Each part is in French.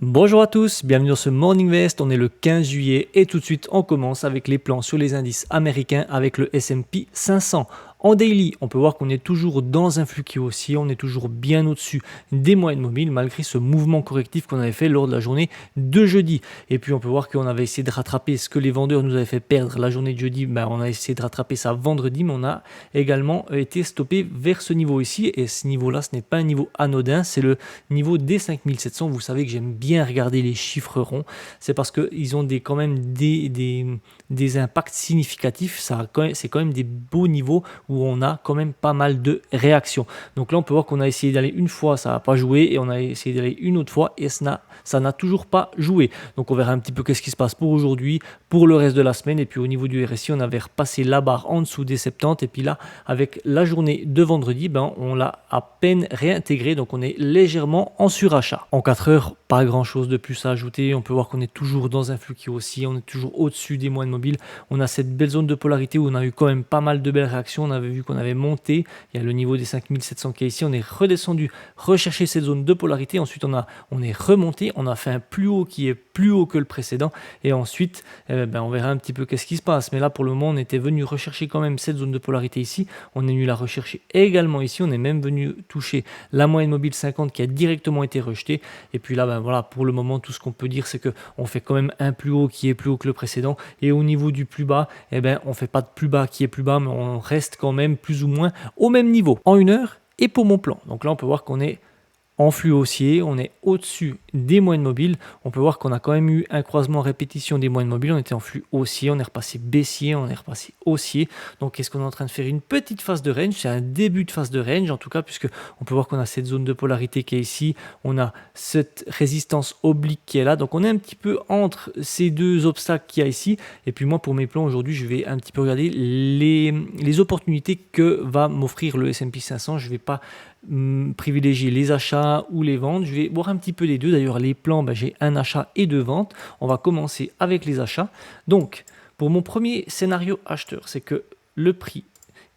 Bonjour à tous, bienvenue dans ce Morning Vest, on est le 15 juillet et tout de suite on commence avec les plans sur les indices américains avec le S&P 500. En daily, on peut voir qu'on est toujours dans un flux qui haussier, on est toujours bien au-dessus des moyennes mobiles malgré ce mouvement correctif qu'on avait fait lors de la journée de jeudi. Et puis on peut voir qu'on avait essayé de rattraper ce que les vendeurs nous avaient fait perdre la journée de jeudi, on a essayé de rattraper ça vendredi, mais on a également été stoppé vers ce niveau ici. Et ce niveau-là, ce n'est pas un niveau anodin, c'est le niveau des 5700. Vous savez que j'aime bien regarder les chiffres ronds, c'est parce qu'ils ont quand même des impacts significatifs. C'est quand même des beaux niveaux où on a quand même pas mal de réactions. Donc là, on peut voir qu'on a essayé d'aller une fois, ça n'a pas joué, et on a essayé d'aller une autre fois, et ça n'a toujours pas joué. Donc on verra un petit peu qu'est-ce qui se passe pour aujourd'hui, pour le reste de la semaine. Et puis au niveau du RSI, on avait repassé la barre en dessous des 70, et puis là, avec la journée de vendredi, on l'a à peine réintégré, donc on est légèrement en surachat. En 4 heures, pas grand chose de plus à ajouter. On peut voir qu'on est toujours dans un flux qui oscille, on est toujours au-dessus des moyennes mobiles. On a cette belle zone de polarité où on a eu quand même pas mal de belles réactions. On avait vu qu'on avait monté, il y a le niveau des 5700 qui est ici, on est redescendu, rechercher cette zone de polarité. Ensuite on est remonté, on a fait un plus haut qui est plus haut que le précédent, et ensuite on verra un petit peu qu'est-ce qui se passe. Mais là pour le moment on était venu rechercher quand même cette zone de polarité ici, on est venu la rechercher également ici, on est même venu toucher la moyenne mobile 50 qui a directement été rejetée. Et puis là voilà, pour le moment tout ce qu'on peut dire c'est que on fait quand même un plus haut qui est plus haut que le précédent, et au niveau du plus bas on fait pas de plus bas qui est plus bas, mais on reste quand même plus ou moins au même niveau en une heure. Et pour mon plan, donc là on peut voir qu'on est en flux haussier, on est au-dessus des moyennes mobiles. On peut voir qu'on a quand même eu un croisement répétition des moyennes mobiles. On était en flux haussier, on est repassé baissier, on est repassé haussier. Donc est-ce qu'on est en train de faire une petite phase de range? C'est un début de phase de range en tout cas, puisque on peut voir qu'on a cette zone de polarité qui est ici, on a cette résistance oblique qui est là. Donc on est un petit peu entre ces deux obstacles qu'il y a ici. Et puis moi pour mes plans aujourd'hui, je vais un petit peu regarder les opportunités que va m'offrir le S&P 500. Je ne vais pas privilégier les achats ou les ventes, je vais voir un petit peu les deux. D'ailleurs les plans, j'ai un achat et deux ventes. On va commencer avec les achats. Donc pour mon premier scénario acheteur, c'est que le prix,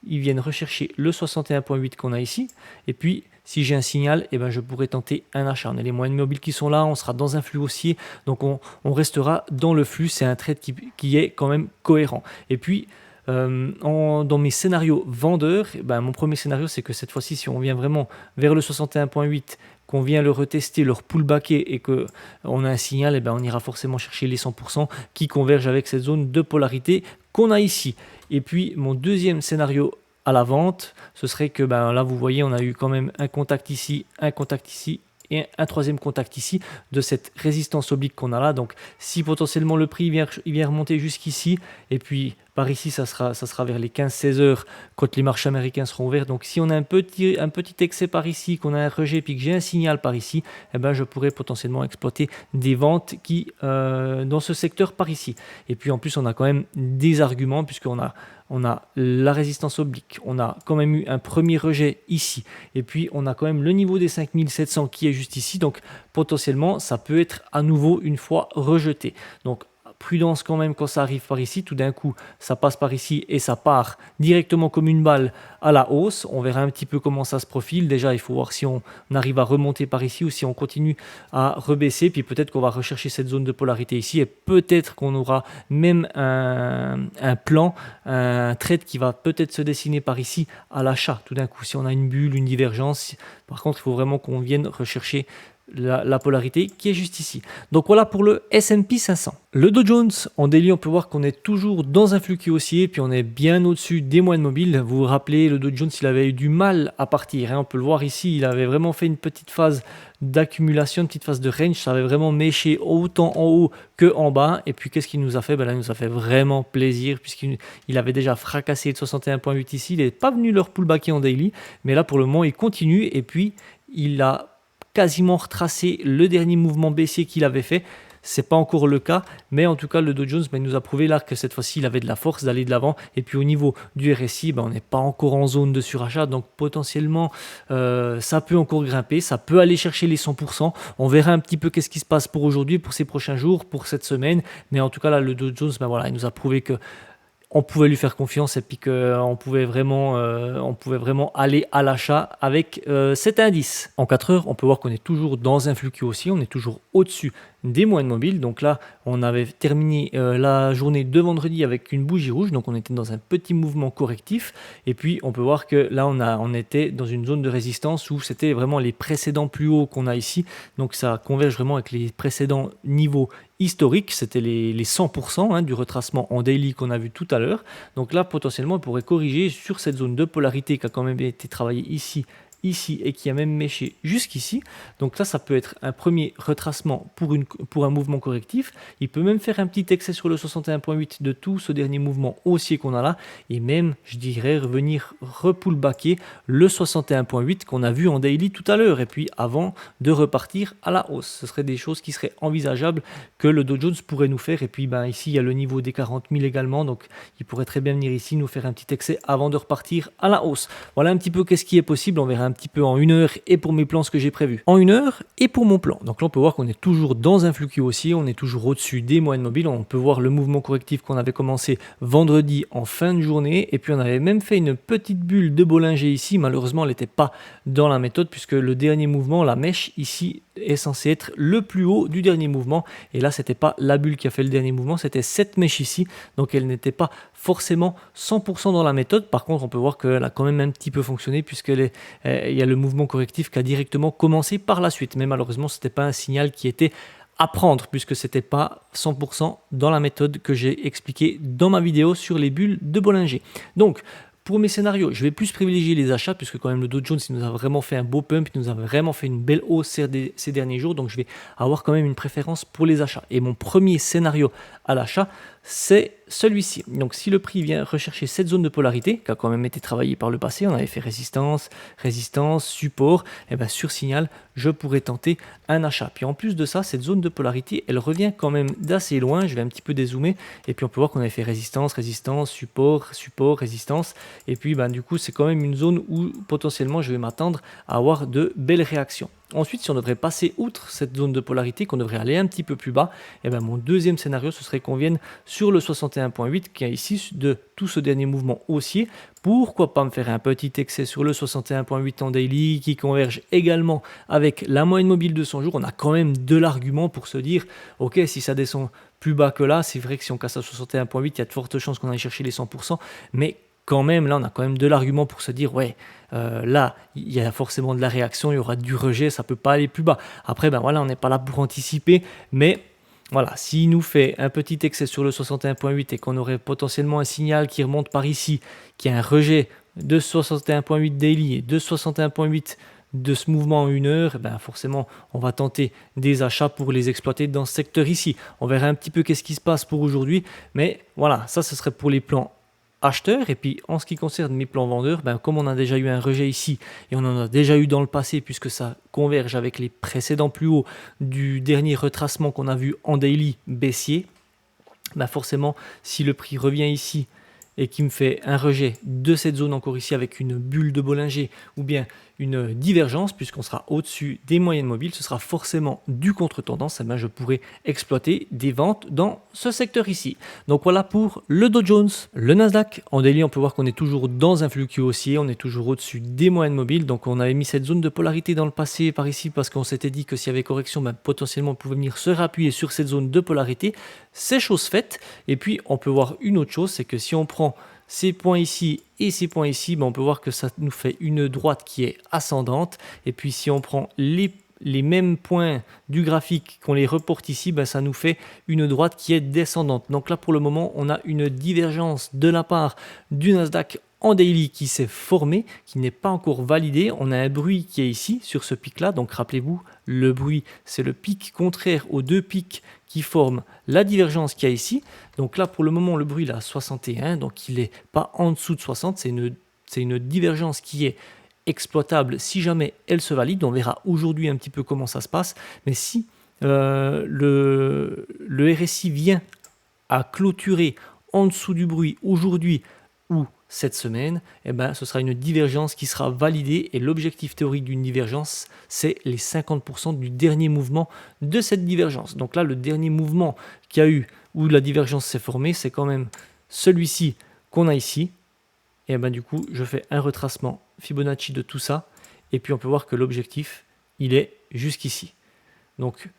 ils viennent rechercher le 61.8 qu'on a ici, et puis si j'ai un signal, je pourrais tenter un achat. On a les moyennes mobiles qui sont là, on sera dans un flux haussier, donc on restera dans le flux. C'est un trade qui est quand même cohérent. Et puis dans mes scénarios vendeurs, mon premier scénario c'est que cette fois-ci, si on vient vraiment vers le 61.8, qu'on vient le retester, le pullbacker, et qu'on a un signal, on ira forcément chercher les 100% qui convergent avec cette zone de polarité qu'on a ici. Et puis mon deuxième scénario à la vente, ce serait que là vous voyez, on a eu quand même un contact ici et un troisième contact ici de cette résistance oblique qu'on a là. Donc si potentiellement le prix vient remonter jusqu'ici, et puis par ici ça sera vers les 15-16 heures quand les marchés américains seront ouverts. Donc si on a un petit excès par ici, qu'on a un rejet, puis que j'ai un signal par ici, je pourrais potentiellement exploiter des ventes dans ce secteur par ici. Et puis en plus on a quand même des arguments, puisqu'on a la résistance oblique, on a quand même eu un premier rejet ici, et puis on a quand même le niveau des 5700 qui est juste ici. Donc potentiellement ça peut être à nouveau une fois rejeté. Donc prudence quand même quand ça arrive par ici. Tout d'un coup ça passe par ici et ça part directement comme une balle à la hausse. On verra un petit peu comment ça se profile. Déjà il faut voir si on arrive à remonter par ici ou si on continue à rebaisser, puis peut-être qu'on va rechercher cette zone de polarité ici, et peut-être qu'on aura même un plan, un trade qui va peut-être se dessiner par ici à l'achat tout d'un coup, si on a une bulle, une divergence. Par contre il faut vraiment qu'on vienne rechercher la polarité qui est juste ici. Donc voilà pour le S&P 500. Le Dow Jones, en daily, on peut voir qu'on est toujours dans un flux qui haussier, puis on est bien au-dessus des moyennes mobiles. Vous vous rappelez, le Dow Jones, il avait eu du mal à partir. On peut le voir ici, il avait vraiment fait une petite phase d'accumulation, une petite phase de range. Ça avait vraiment méché autant en haut que en bas. Et puis qu'est-ce qu'il nous a fait? Là, il nous a fait vraiment plaisir, puisqu'il avait déjà fracassé le 61.8 ici. Il n'est pas venu leur pullbacker en daily, mais là pour le moment il continue, et puis il a quasiment retracé le dernier mouvement baissier qu'il avait fait. C'est pas encore le cas, mais en tout cas le Dow Jones nous a prouvé là que cette fois-ci il avait de la force d'aller de l'avant. Et puis au niveau du RSI, on n'est pas encore en zone de surachat, donc potentiellement ça peut encore grimper, ça peut aller chercher les 100%. On verra un petit peu qu'est-ce qui se passe pour aujourd'hui, pour ces prochains jours, pour cette semaine. Mais en tout cas là le Dow Jones, il nous a prouvé que on pouvait lui faire confiance et puis qu'on pouvait vraiment aller à l'achat avec cet indice. En 4 heures, on peut voir qu'on est toujours dans un flux qui aussi, on est toujours au-dessus des moyennes mobiles. Donc là, on avait terminé la journée de vendredi avec une bougie rouge, donc on était dans un petit mouvement correctif. Et puis, on peut voir que là, on était dans une zone de résistance où c'était vraiment les précédents plus hauts qu'on a ici. Donc ça converge vraiment avec les précédents niveaux historique, c'était les 100% du retracement en daily qu'on a vu tout à l'heure. Donc là, potentiellement, on pourrait corriger sur cette zone de polarité qui a quand même été travaillée ici et qui a même méché jusqu'ici. Donc là, ça peut être un premier retracement pour un mouvement correctif. Il peut même faire un petit excès sur le 61.8 de tout ce dernier mouvement haussier qu'on a là. Et même, je dirais, revenir repullbacker le 61.8 qu'on a vu en daily tout à l'heure. Et puis avant de repartir à la hausse. Ce seraient des choses qui seraient envisageables que le Dow Jones pourrait nous faire. Et puis ici, il y a le niveau des 40 000 également. Donc il pourrait très bien venir ici nous faire un petit excès avant de repartir à la hausse. Voilà un petit peu qu'est-ce qui est possible. On verra un petit peu en 1 heure et pour mes plans ce que j'ai prévu en 1 heure et pour mon plan. Donc là on peut voir qu'on est toujours dans un flux qui aussi, on est toujours au-dessus des moyennes mobiles. On peut voir le mouvement correctif qu'on avait commencé vendredi en fin de journée et puis on avait même fait une petite bulle de Bollinger ici. Malheureusement elle n'était pas dans la méthode puisque le dernier mouvement, la mèche ici est censé être le plus haut du dernier mouvement et là c'était pas la bulle qui a fait le dernier mouvement, c'était cette mèche ici, donc elle n'était pas forcément 100% dans la méthode. Par contre on peut voir qu'elle a quand même un petit peu fonctionné puisqu'il y a le mouvement correctif qui a directement commencé par la suite, mais malheureusement c'était pas un signal qui était à prendre puisque c'était pas 100% dans la méthode que j'ai expliqué dans ma vidéo sur les bulles de Bollinger. Donc pour mes scénarios, je vais plus privilégier les achats puisque quand même le Dow Jones il nous a vraiment fait un beau pump, il nous a vraiment fait une belle hausse ces derniers jours, donc je vais avoir quand même une préférence pour les achats. Et mon premier scénario à l'achat, c'est celui-ci. Donc si le prix vient rechercher cette zone de polarité, qui a quand même été travaillée par le passé, on avait fait résistance, support, et bien sur signal, je pourrais tenter un achat. Puis en plus de ça, cette zone de polarité, elle revient quand même d'assez loin, je vais un petit peu dézoomer, et puis on peut voir qu'on avait fait résistance, support, résistance, et puis du coup c'est quand même une zone où potentiellement je vais m'attendre à avoir de belles réactions. Ensuite, si on devrait passer outre cette zone de polarité, qu'on devrait aller un petit peu plus bas, et mon deuxième scénario, ce serait qu'on vienne sur le 61.8 qui est ici de tout ce dernier mouvement haussier. Pourquoi pas me faire un petit excès sur le 61.8 en daily qui converge également avec la moyenne mobile de 100 jours. On a quand même de l'argument pour se dire, ok, si ça descend plus bas que là, c'est vrai que si on casse à 61.8, il y a de fortes chances qu'on aille chercher les 100%, mais quand même, là, on a quand même de l'argument pour se dire, ouais, là, il y a forcément de la réaction, il y aura du rejet, ça ne peut pas aller plus bas. Après, voilà, on n'est pas là pour anticiper, mais voilà, s'il nous fait un petit excès sur le 61.8 et qu'on aurait potentiellement un signal qui remonte par ici, qui a un rejet de 61.8 daily et de 61.8 de ce mouvement en 1 heure, forcément, on va tenter des achats pour les exploiter dans ce secteur ici. On verra un petit peu qu'est-ce qui se passe pour aujourd'hui, mais voilà, ça, ce serait pour les plans acheteur. Et puis en ce qui concerne mes plans vendeurs, comme on a déjà eu un rejet ici et on en a déjà eu dans le passé puisque ça converge avec les précédents plus hauts du dernier retracement qu'on a vu en daily baissier, forcément si le prix revient ici et qui me fait un rejet de cette zone encore ici avec une bulle de Bollinger ou bien une divergence, puisqu'on sera au-dessus des moyennes mobiles, ce sera forcément du contre-tendance, je pourrais exploiter des ventes dans ce secteur ici. Donc voilà pour le Dow Jones. Le Nasdaq, en daily, on peut voir qu'on est toujours dans un flux qui est haussier, on est toujours au-dessus des moyennes mobiles, donc on avait mis cette zone de polarité dans le passé par ici, parce qu'on s'était dit que s'il y avait correction, potentiellement on pouvait venir se réappuyer sur cette zone de polarité. C'est chose faite, et puis on peut voir une autre chose, c'est que si on prend ces points ici et ces points ici, on peut voir que ça nous fait une droite qui est ascendante. Et puis si on prend les mêmes points du graphique, qu'on les reporte ici, ça nous fait une droite qui est descendante. Donc là pour le moment, on a une divergence de la part du Nasdaq en daily qui s'est formé, qui n'est pas encore validé. On a un bruit qui est ici sur ce pic là, donc rappelez-vous, le bruit c'est le pic contraire aux deux pics qui forment la divergence qu'il y a ici. Donc là pour le moment le bruit il est à 61, donc il n'est pas en dessous de 60, c'est une divergence qui est exploitable si jamais elle se valide. On verra aujourd'hui un petit peu comment ça se passe, mais si le RSI vient à clôturer en dessous du bruit aujourd'hui ou cette semaine, ce sera une divergence qui sera validée et l'objectif théorique d'une divergence, c'est les 50% du dernier mouvement de cette divergence. Donc là, le dernier mouvement qu'il y a eu où la divergence s'est formée, c'est quand même celui-ci qu'on a ici, et ben du coup, je fais un retracement Fibonacci de tout ça, et puis on peut voir que l'objectif, il est jusqu'ici. Donc,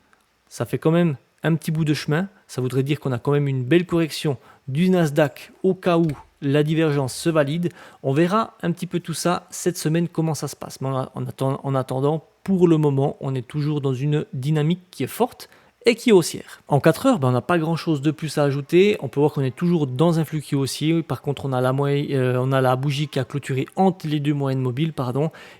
ça fait quand même un petit bout de chemin. Ça voudrait dire qu'on a quand même une belle correction du Nasdaq au cas où la divergence se valide. On verra un petit peu tout ça cette semaine, comment ça se passe. Mais en attendant, pour le moment, on est toujours dans une dynamique qui est forte et qui est haussière. En 4 heures, on n'a pas grand chose de plus à ajouter. On peut voir qu'on est toujours dans un flux qui est haussier. Par contre, on a la bougie qui a clôturé entre les deux moyennes mobiles,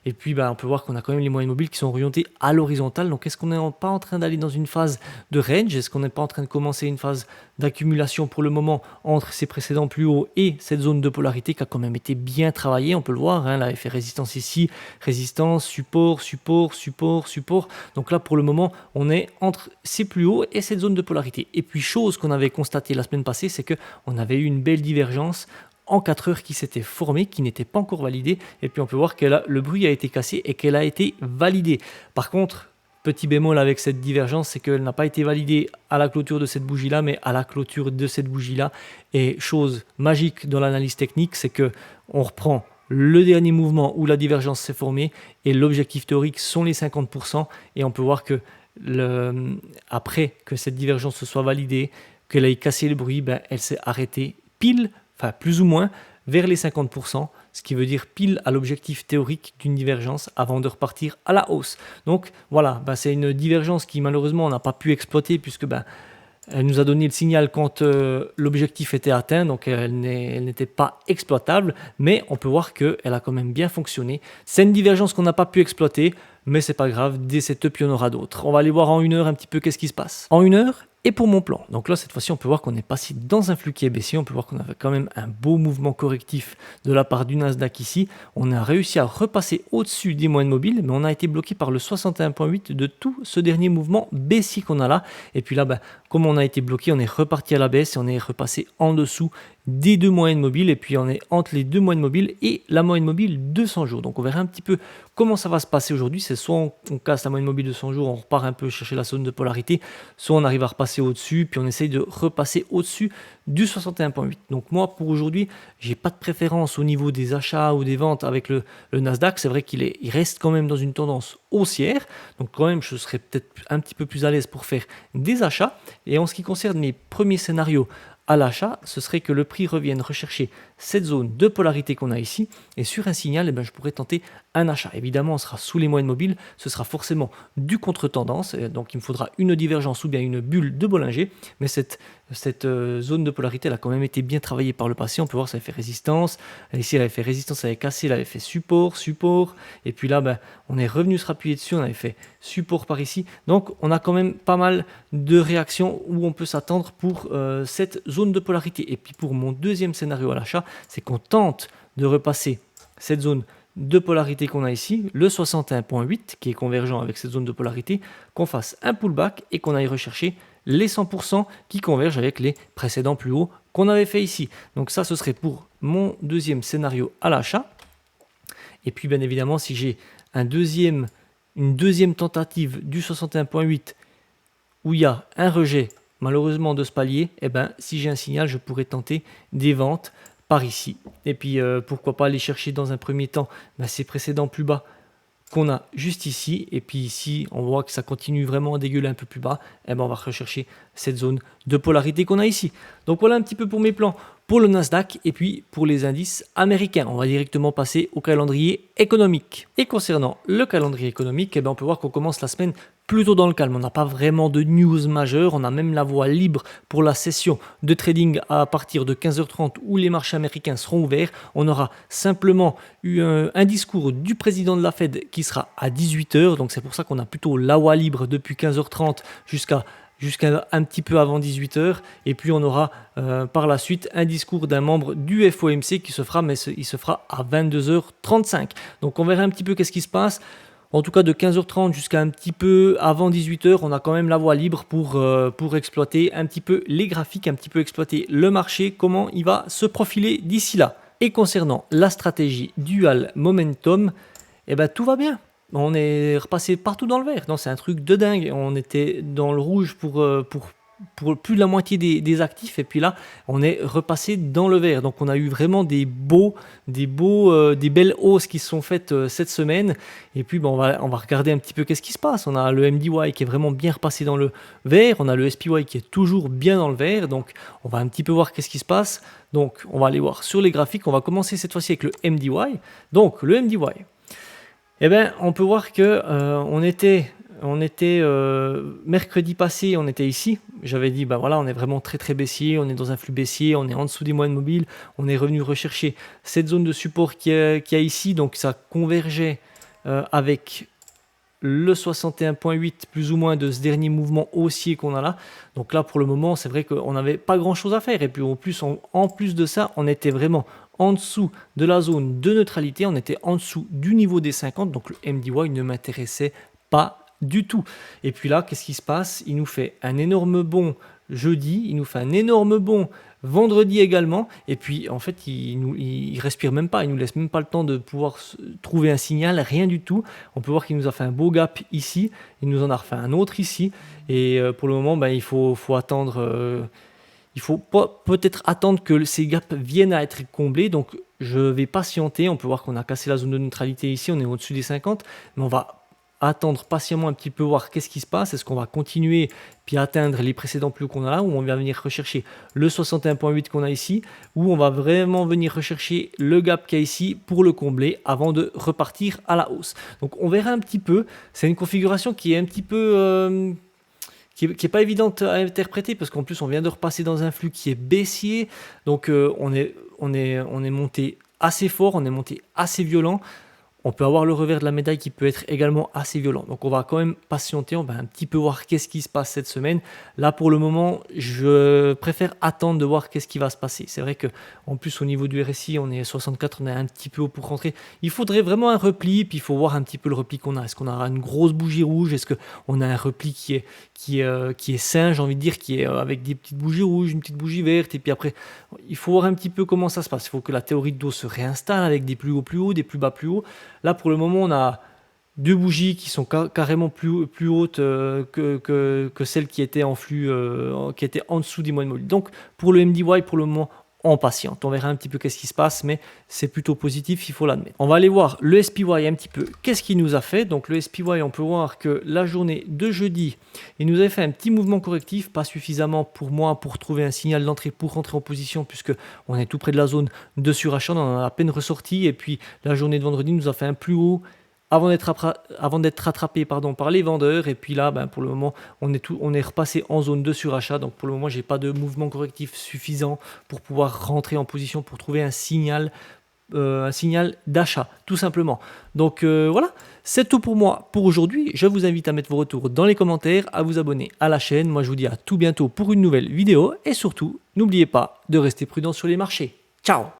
et puis on peut voir qu'on a quand même les moyennes mobiles qui sont orientées à l'horizontale. Donc est-ce qu'on n'est pas en train d'aller dans une phase de range? Est-ce qu'on n'est pas en train de commencer une phase d'accumulation pour le moment entre ces précédents plus hauts et cette zone de polarité qui a quand même été bien travaillée? On peut le voir, elle avait fait résistance ici, résistance, support, support, support, support. Donc là, pour le moment, on est entre ces plus hauts et cette zone de polarité. Et puis, chose qu'on avait constatée la semaine passée, c'est qu'on avait eu une belle divergence en 4 heures qui s'était formée, qui n'était pas encore validée. Et puis, on peut voir que le bruit a été cassé et qu'elle a été validée. Par contre, petit bémol avec cette divergence, c'est qu'elle n'a pas été validée à la clôture de cette bougie-là, mais à la clôture de cette bougie-là. Et chose magique dans l'analyse technique, c'est qu'on reprend le dernier mouvement où la divergence s'est formée et l'objectif théorique sont les 50%. Et on peut voir que après que cette divergence se soit validée, qu'elle ait cassé le bruit, elle s'est arrêtée pile, enfin plus ou moins, vers les 50%, ce qui veut dire pile à l'objectif théorique d'une divergence avant de repartir à la hausse. Donc voilà, c'est une divergence qui malheureusement on n'a pas pu exploiter puisque elle nous a donné le signal quand l'objectif était atteint, donc elle n'était pas exploitable, mais on peut voir qu'elle a quand même bien fonctionné. C'est une divergence qu'on n'a pas pu exploiter, mais c'est pas grave, des setups, il y en aura d'autres. On va aller voir en 1 heure un petit peu qu'est-ce qui se passe. En 1 heure, et pour mon plan. Donc là, cette fois-ci, on peut voir qu'on est passé dans un flux qui est baissier. On peut voir qu'on avait quand même un beau mouvement correctif de la part du Nasdaq ici. On a réussi à repasser au-dessus des moyennes mobiles, mais on a été bloqué par le 61,8 de tout ce dernier mouvement baissier qu'on a là. Et puis là, comme on a été bloqué, on est reparti à la baisse et on est repassé en dessous des deux moyennes mobiles. Et puis on est entre les deux moyennes mobiles et la moyenne mobile 200 jours. Donc on verra un petit peu comment ça va se passer aujourd'hui. C'est soit on casse la moyenne mobile de 200 jours, on repart un peu chercher la zone de polarité, soit on arrive à repasser au-dessus, puis on essaye de repasser au-dessus du 61,8. Donc moi, pour aujourd'hui, j'ai pas de préférence au niveau des achats ou des ventes avec le Nasdaq. C'est vrai qu'il reste quand même dans une tendance haussière. Donc quand même, je serais peut-être un petit peu plus à l'aise pour faire des achats. Et en ce qui concerne mes premiers scénarios à l'achat, ce serait que le prix revienne rechercher cette zone de polarité qu'on a ici, et sur un signal, je pourrais tenter un achat. Évidemment, on sera sous les moyennes mobiles, ce sera forcément du contre-tendance, donc il me faudra une divergence ou bien une bulle de Bollinger, mais cette zone de polarité, elle a quand même été bien travaillée par le passé. On peut voir, ça avait fait résistance, ici elle avait fait résistance, elle avait cassé, elle avait fait support, support, et puis là, on est revenu se rappuyer dessus, on avait fait support par ici, donc on a quand même pas mal de réactions où on peut s'attendre pour cette zone de polarité. Et puis pour mon deuxième scénario à l'achat, c'est qu'on tente de repasser cette zone de polarité qu'on a ici, le 61,8 qui est convergent avec cette zone de polarité, qu'on fasse un pullback et qu'on aille rechercher les 100% qui convergent avec les précédents plus hauts qu'on avait fait ici. Donc ça, ce serait pour mon deuxième scénario à l'achat. Et puis bien évidemment, si j'ai une deuxième tentative du 61,8 où il y a un rejet malheureusement de ce palier, si j'ai un signal, je pourrais tenter des ventes par ici. Et puis pourquoi pas aller chercher dans un premier temps ces précédents plus bas qu'on a juste ici. Et puis ici, on voit que ça continue vraiment à dégueuler un peu plus bas. On va rechercher cette zone de polarité qu'on a ici. Donc voilà un petit peu pour mes plans pour le Nasdaq et puis pour les indices américains. On va directement passer au calendrier économique. Et concernant le calendrier économique, on peut voir qu'on commence la semaine plutôt dans le calme. On n'a pas vraiment de news majeures. On a même la voie libre pour la session de trading à partir de 15h30 où les marchés américains seront ouverts. On aura simplement eu un discours du président de la Fed qui sera à 18h. Donc c'est pour ça qu'on a plutôt la voie libre depuis 15h30 jusqu'à un petit peu avant 18h, et puis on aura par la suite un discours d'un membre du FOMC qui se fera, mais il se fera à 22h35. Donc on verra un petit peu qu'est-ce qui se passe. En tout cas, de 15h30 jusqu'à un petit peu avant 18h, on a quand même la voie libre pour exploiter un petit peu les graphiques, un petit peu exploiter le marché, comment il va se profiler d'ici là. Et concernant la stratégie dual momentum, tout va bien. On est repassé partout dans le vert. Non, c'est un truc de dingue. On était dans le rouge pour pour plus de la moitié des actifs, et puis là on est repassé dans le vert. Donc on a eu vraiment des belles hausses qui se sont faites cette semaine. Et puis on va regarder un petit peu qu'est-ce qui se passe. On a le MDY qui est vraiment bien repassé dans le vert, on a le SPY qui est toujours bien dans le vert, donc on va un petit peu voir qu'est-ce qui se passe. Donc on va aller voir sur les graphiques. On va commencer cette fois-ci avec le MDY. Donc le MDY, eh bien on peut voir que on était mercredi passé, on était ici. J'avais dit, ben voilà, on est vraiment très baissier, on est dans un flux baissier, on est en dessous des moyennes mobiles. On est revenu rechercher cette zone de support qu'il y a ici. Donc ça convergeait avec le 61.8 plus ou moins de ce dernier mouvement haussier qu'on a là. Donc là pour le moment c'est vrai qu'on n'avait pas grand chose à faire. Et puis en plus de ça, on était vraiment en dessous de la zone de neutralité. On était en dessous du niveau des 50. Donc le MDY ne m'intéressait pas du tout. Et puis là, qu'est-ce qui se passe? Il nous fait un énorme bond jeudi, il nous fait un énorme bond vendredi également, et puis en fait il respire même pas, il nous laisse même pas le temps de pouvoir trouver un signal, rien du tout. On peut voir qu'il nous a fait un beau gap ici, il nous en a refait un autre ici, et pour le moment il faut attendre, il faut peut-être attendre que ces gaps viennent à être comblés. Donc je vais patienter. On peut voir qu'on a cassé la zone de neutralité ici, on est au-dessus des 50, mais on va attendre patiemment un petit peu, voir qu'est-ce qui se passe. Est-ce qu'on va continuer puis atteindre les précédents plus hauts qu'on a là, ou on va venir rechercher le 61.8 qu'on a ici, ou on va vraiment venir rechercher le gap qu'il y a ici pour le combler avant de repartir à la hausse. Donc on verra un petit peu. C'est une configuration qui est un petit peu qui est pas évidente à interpréter, parce qu'en plus on vient de repasser dans un flux qui est baissier. Donc on est monté assez fort, on est monté assez violent. On peut avoir le revers de la médaille qui peut être également assez violent. Donc on va quand même patienter, on va un petit peu voir qu'est-ce qui se passe cette semaine. Là pour le moment, je préfère attendre de voir qu'est-ce qui va se passer. C'est vrai qu'en plus au niveau du RSI, on est 64, on est un petit peu haut pour rentrer. Il faudrait vraiment un repli, puis il faut voir un petit peu le repli qu'on a. Est-ce qu'on aura une grosse bougie rouge? Est-ce qu'on a un repli qui est sain, j'ai envie de dire, qui est avec des petites bougies rouges, une petite bougie verte, et puis après, il faut voir un petit peu comment ça se passe. Il faut que la théorie de dos se réinstalle avec des plus hauts, des plus bas plus hauts. Là, pour le moment, on a deux bougies qui sont carrément plus hautes que celles qui étaient en flux, qui étaient en dessous des moyennes mobiles. Donc, pour le MDY, pour le moment, on patiente. On verra un petit peu qu'est-ce qui se passe, mais c'est plutôt positif, il faut l'admettre. On va aller voir le SPY un petit peu, qu'est-ce qu'il nous a fait. Donc le SPY, on peut voir que la journée de jeudi, il nous avait fait un petit mouvement correctif, pas suffisamment pour moi pour trouver un signal d'entrée pour rentrer en position, puisque on est tout près de la zone de surachat, on en a à peine ressorti. Et puis la journée de vendredi nous a fait un plus haut avant d'être rattrapé par les vendeurs. Et puis là, pour le moment, on est repassé en zone de surachat. Donc pour le moment, j'ai pas de mouvement correctif suffisant pour pouvoir rentrer en position pour trouver un signal d'achat, tout simplement. Donc voilà, c'est tout pour moi pour aujourd'hui. Je vous invite à mettre vos retours dans les commentaires, à vous abonner à la chaîne. Moi, je vous dis à tout bientôt pour une nouvelle vidéo. Et surtout, n'oubliez pas de rester prudent sur les marchés. Ciao!